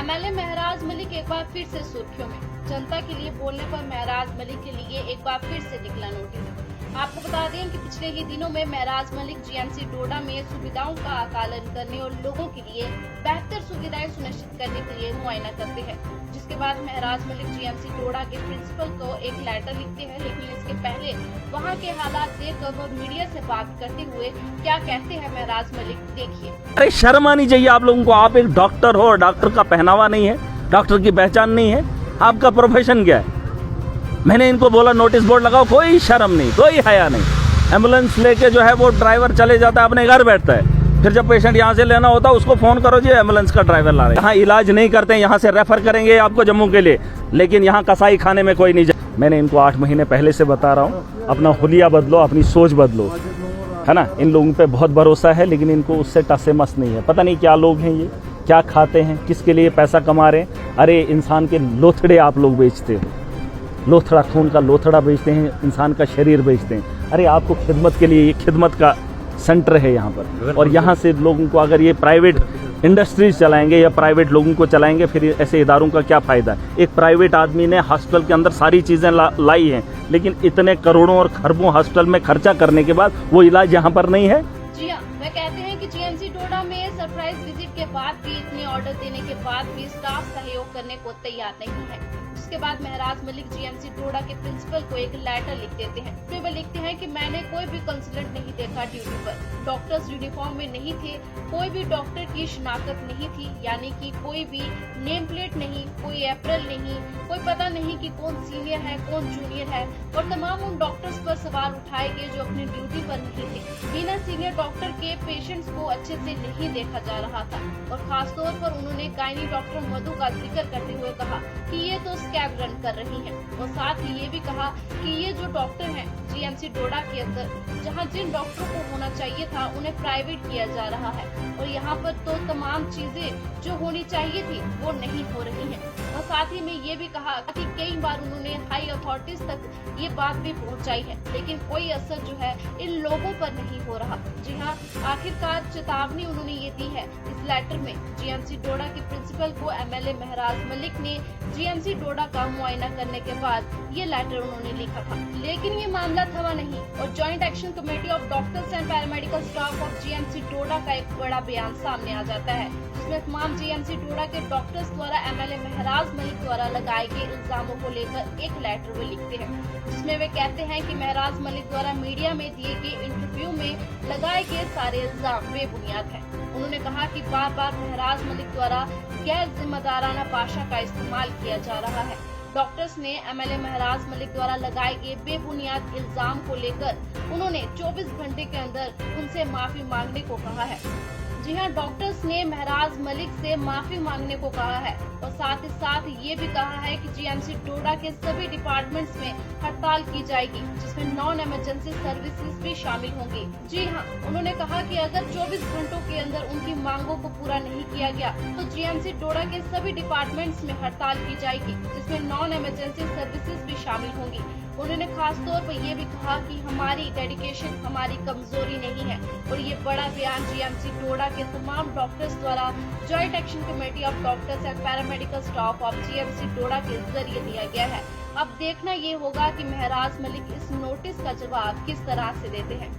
MLA महराज मलिक एक बार फिर से सुर्खियों में। जनता के लिए बोलने पर महराज मलिक के लिए एक बार फिर से निकला नोटिस। आपको बता दें कि पिछले ही दिनों में महराज मलिक जीएमसी डोडा में सुविधाओं का आकलन करने और लोगों के लिए बेहतर सुविधाएं सुनिश्चित करने के लिए मुआयना करते हैं, जिसके बाद महराज मलिक जीएमसी डोडा के प्रिंसिपल को एक लेटर लिखते हैं। लेकिन इसके पहले वहां के हालात देखकर वो मीडिया से बात करते हुए क्या कहते हैं महराज मलिक, देखिए। अरे शर्म आनी चाहिए आप लोगों को। आप एक डॉक्टर हो, डॉक्टर का पहनावा नहीं है, डॉक्टर की पहचान नहीं है, आपका प्रोफेशन क्या है? मैंने इनको बोला नोटिस बोर्ड लगाओ, कोई शर्म नहीं, कोई हया नहीं। एम्बुलेंस लेके जो है वो ड्राइवर चले जाता है, अपने घर बैठता है। फिर जब पेशेंट यहाँ से लेना होता है उसको फोन करो जी एम्बुलेंस का ड्राइवर ला रहे हैं। यहाँ इलाज नहीं करते हैं, यहाँ से रेफर करेंगे आपको जम्मू के लिए, लेकिन यहाँ कसाई खाने में कोई नहीं जाए। मैंने इनको 8 महीने पहले से बता रहा हूँ, अपना हुलिया बदलो, अपनी सोच बदलो, है ना। इन लोगों पे बहुत भरोसा है, लेकिन इनको उससे टसे मस नहीं है। पता नहीं क्या लोग हैं ये, क्या खाते हैं, किसके लिए पैसा कमा रहे हैं। अरे इंसान के लोथड़े आप लोग बेचते हो, लोथड़ा, खून का लोथड़ा बेचते हैं, इंसान का शरीर बेचते हैं। अरे आपको खिदमत के लिए, ये खिदमत का सेंटर है यहाँ पर, और यहाँ से लोगों को अगर ये प्राइवेट इंडस्ट्रीज चलाएंगे या प्राइवेट लोगों को चलाएंगे, फिर ऐसे इदारों का क्या फ़ायदा है। एक प्राइवेट आदमी ने हॉस्पिटल के अंदर सारी चीज़ें लाई हैं, लेकिन इतने करोड़ों और खरबों हॉस्पिटल में खर्चा करने के बाद वो इलाज यहाँ पर नहीं है। जी हाँ, वह कहते हैं कि जीएमसी डोडा में सरप्राइज विजिट के बाद भी, इतने ऑर्डर देने के बाद भी स्टाफ सहयोग करने को तैयार नहीं है। उसके बाद महराज मलिक जीएमसी डोडा के प्रिंसिपल को एक लेटर लिख देते हैं। उसमें वे लिखते हैं कि मैंने कोई भी कंसल्टेंट नहीं देखा ड्यूटी पर, डॉक्टर्स यूनिफॉर्म में नहीं थे, कोई भी डॉक्टर की शिनाख्त नहीं थी, यानी कि कोई भी नेम प्लेट नहीं, कोई अप्रैल नहीं, कोई पता नहीं कि कौन सीनियर है कौन जूनियर है, और तमाम उन डॉक्टर्स पर सवाल उठाए गए जो अपनी ड्यूटी पर नहीं थे। बिना सीनियर डॉक्टर के पेशेंट्स को अच्छे से नहीं देखा जा रहा था, और खासतौर पर उन्होंने गायनी डॉक्टर मधु का जिक्र करते हुए कहा कि ये तो स्कैब रन कर रही हैं, और साथ ही ये भी कहा कि ये जो डॉक्टर हैं जीएमसी डोडा के अंदर, जहां जिन डॉक्टरों को होना चाहिए था उन्हें प्राइवेट किया जा रहा है, और यहाँ पर तो तमाम चीजें जो होनी चाहिए थी वो नहीं हो रही हैं। और साथ ही में ये भी कहा कि कई बार उन्होंने हाई अथॉरिटीज तक ये बात भी पहुंचाई है, लेकिन कोई असर जो है इन लोगों पर नहीं हो रहा। जी हाँ, आखिरकार चेतावनी उन्होंने ये दी है इस लेटर में। जीएमसी डोडा के प्रिंसिपल को एमएलए महराज मलिक ने जीएमसी डोडा का मुआयना करने के बाद ये लेटर उन्होंने लिखा था, लेकिन ये मामला थमा नहीं, और joint action committee of doctors and paramedical staff of GMC Doda का एक बड़ा बयान सामने आ जाता है, जिसमें तमाम जीएमसी डोडा के डॉक्टर्स द्वारा एमएलए महराज मलिक द्वारा लगाए गए इल्जामों को लेकर एक लेटर वे लिखते हैं, जिसमें वे कहते हैं कि महराज मलिक द्वारा मीडिया में दिए गए इंटरव्यू में लगाए गए सारे इल्जाम बेबुनियाद हैं। उन्होंने कहा कि बार बार महराज मलिक द्वारा गैर जिम्मेदाराना भाषा का इस्तेमाल किया जा रहा है। डॉक्टर्स ने एमएलए महराज मलिक द्वारा लगाए गए बेबुनियाद इल्जाम को लेकर उन्होंने 24 घंटे के अंदर उनसे माफी मांगने को कहा है। जी हाँ, डॉक्टर्स ने महराज मलिक से माफी मांगने को कहा है, और साथ ही साथ ये भी कहा है कि जीएमसी डोडा के सभी डिपार्टमेंट्स में हड़ताल की जाएगी, जिसमें नॉन इमरजेंसी सर्विसेज भी शामिल होंगी। जी हाँ, उन्होंने कहा कि अगर 24 घंटों के अंदर उनकी मांगों को पूरा नहीं किया गया तो जीएमसी डोडा के सभी डिपार्टमेंट्स में हड़ताल की जाएगी, जिसमें नॉन इमरजेंसी सर्विसेज भी शामिल होंगी। उन्होंने खास तौर पर यह भी कहा कि हमारी डेडिकेशन हमारी कमजोरी नहीं है, और ये बड़ा बयान जीएमसी डोडा के तमाम डॉक्टर्स द्वारा joint action committee of doctors and paramedical staff of GMC Doda के जरिए दिया गया है। अब देखना ये होगा कि महराज मलिक इस नोटिस का जवाब किस तरह से देते हैं।